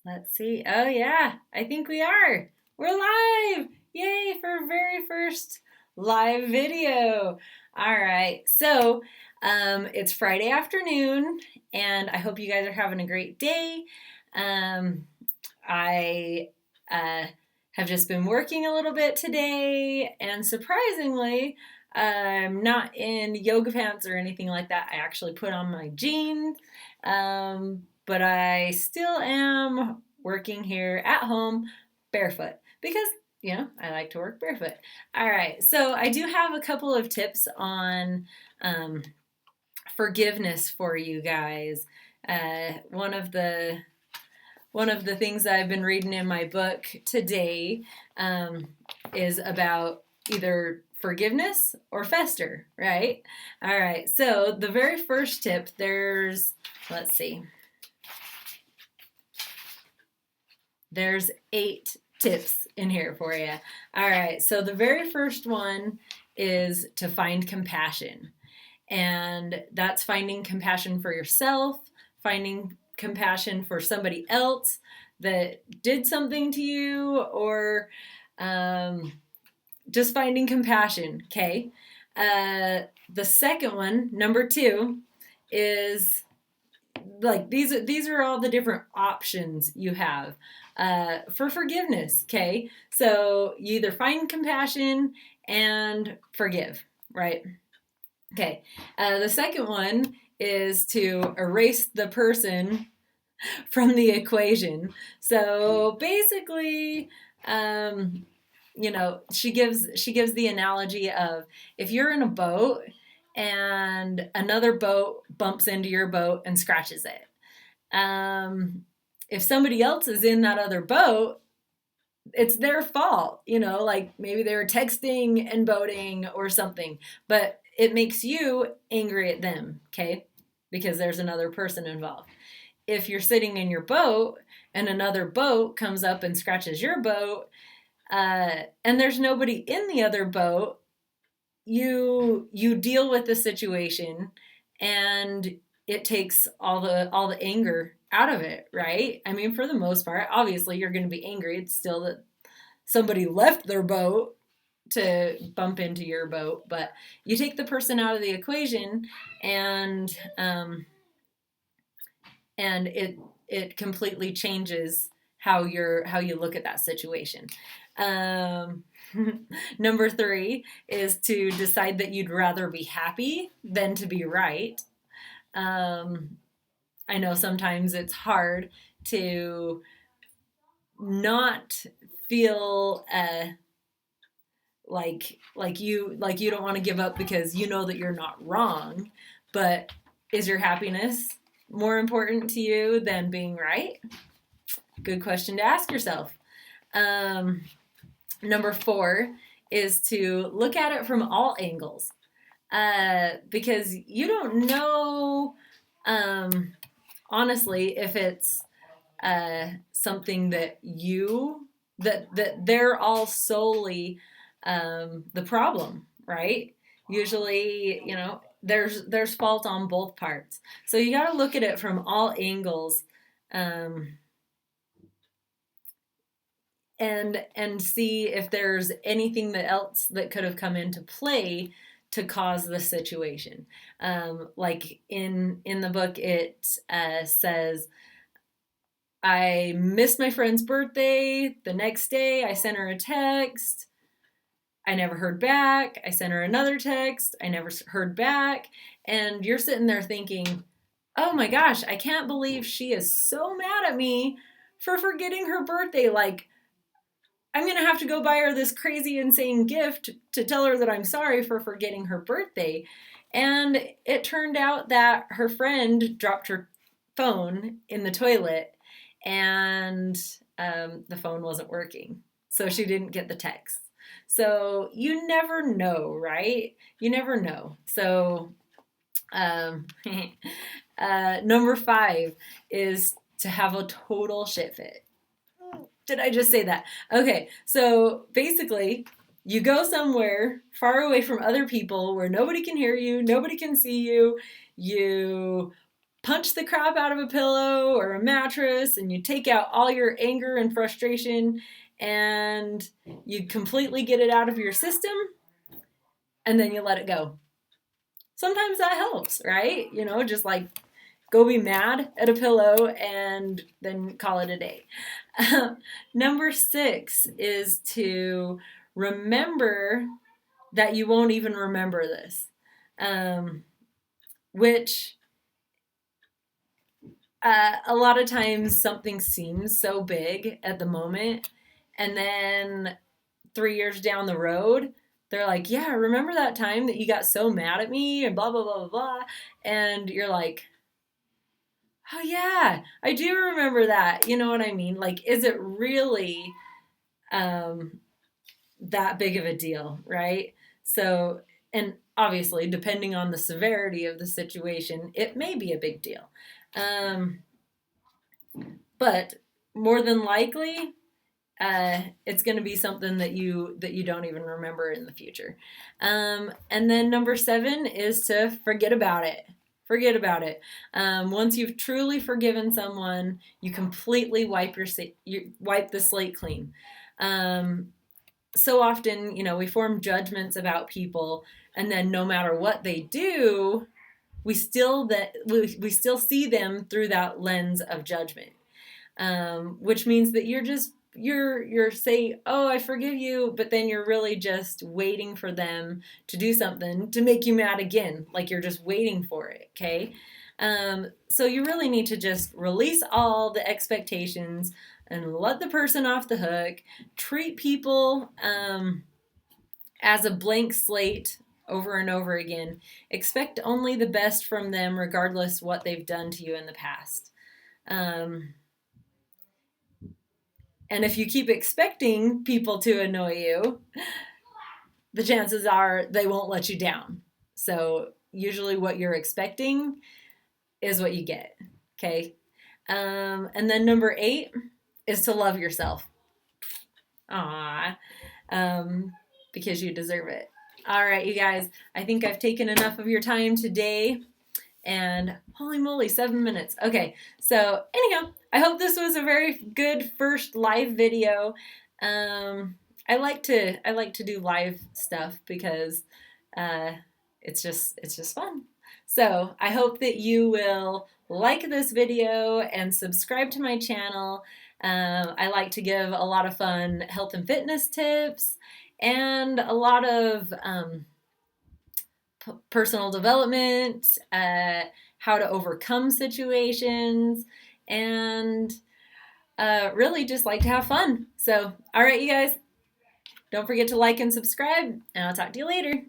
Let's see. Oh, yeah, I think we are. We're live. Yay for our very first live video. All right. It's Friday afternoon, and I hope you guys are having a great day. Um, I uh, have just been working a little bit today, and surprisingly, I'm not in yoga pants or anything like that. I actually put on my jeans, but I still am working here at home barefoot because I like to work barefoot. All right, so I do have a couple of tips on um, forgiveness for you guys. Uh, one of the one of the things I've been reading in my book today um, is about either forgiveness or fester, right? All right, so the very first tip, let's see, there's 8 tips in here for you. All right, so the very first one is to find compassion. And that's finding compassion for yourself, finding compassion for somebody else that did something to you, or um, just finding compassion, okay? The second one, number 2, is like these are all the different options you have for forgiveness, okay? So you either find compassion and forgive, right? Okay. The second one is to erase the person from the equation. So basically, um, she gives the analogy of if you're in a boat and another boat bumps into your boat and scratches it. Um, if somebody else is in that other boat, it's their fault, like maybe they were texting and boating or something, but it makes you angry at them, okay? Because there's another person involved. If you're sitting in your boat and another boat comes up and scratches your boat, and there's nobody in the other boat, you deal with the situation, and it takes all the anger out of it, right? I mean, for the most part, obviously you're going to be angry. It's still that somebody left their boat to bump into your boat, but you take the person out of the equation, and it completely changes how you look at that situation. Um, Number 3 is to decide that you'd rather be happy than to be right. Um, I know sometimes it's hard to not feel like you don't want to give up because you know that you're not wrong, but is your happiness more important to you than being right? Good question to ask yourself. um, Number 4 is to look at it from all angles, because you don't know, um, honestly, if it's something that they're all solely the problem, right? Usually, there's fault on both parts. So you got to look at it from all angles, um, and see if there's anything that else that could have come into play to cause the situation. Like in the book, it says, I missed my friend's birthday. The next day, I sent her a text. I never heard back. I sent her another text. I never heard back. And you're sitting there thinking, oh my gosh, I can't believe she is so mad at me for forgetting her birthday. Like, I'm going to have to go buy her this crazy, insane gift to tell her that I'm sorry for forgetting her birthday. And it turned out that her friend dropped her phone in the toilet, and the phone wasn't working. So she didn't get the text. So you never know, right? You never know. So um, number 5 is to have a total shit fit. Did I just say that? Okay, so basically, you go somewhere far away from other people where nobody can hear you, nobody can see you. You punch the crap out of a pillow or a mattress, and you take out all your anger and frustration, and you completely get it out of your system, and then you let it go. Sometimes that helps, right? Just like go be mad at a pillow and then call it a day. Number 6 is to remember that you won't even remember this, which a lot of times something seems so big at the moment, and then 3 years down the road, they're like, yeah, remember that time that you got so mad at me and blah, blah, blah, blah, blah. And you're like, oh yeah, I do remember that. You know what I mean? Like, is it really that big of a deal, right? So, and obviously, depending on the severity of the situation, it may be a big deal. But more than likely, it's going to be something that you don't even remember in the future. And then number 7 is to forget about it. Forget about it. Once you've truly forgiven someone, you completely wipe the slate clean. So often, we form judgments about people, and then no matter what they do, we still see them through that lens of judgment, which means that you're say, oh, I forgive you, but then you're really just waiting for them to do something to make you mad again. Like you're just waiting for it, okay? So you really need to just release all the expectations and let the person off the hook. Treat people as a blank slate over and over again. Expect only the best from them, regardless what they've done to you in the past. And if you keep expecting people to annoy you, the chances are they won't let you down. So usually what you're expecting is what you get, okay? And then number 8 is to love yourself. Because you deserve it. All right, you guys, I think I've taken enough of your time today. And holy moly, 7 minutes. Okay, so anyhow, I hope this was a very good first live video. I like to do live stuff because it's just fun. So I hope that you will like this video and subscribe to my channel. I like to give a lot of fun health and fitness tips and a lot of personal development, how to overcome situations, and really just like to have fun. So, all right, you guys, don't forget to like and subscribe, and I'll talk to you later.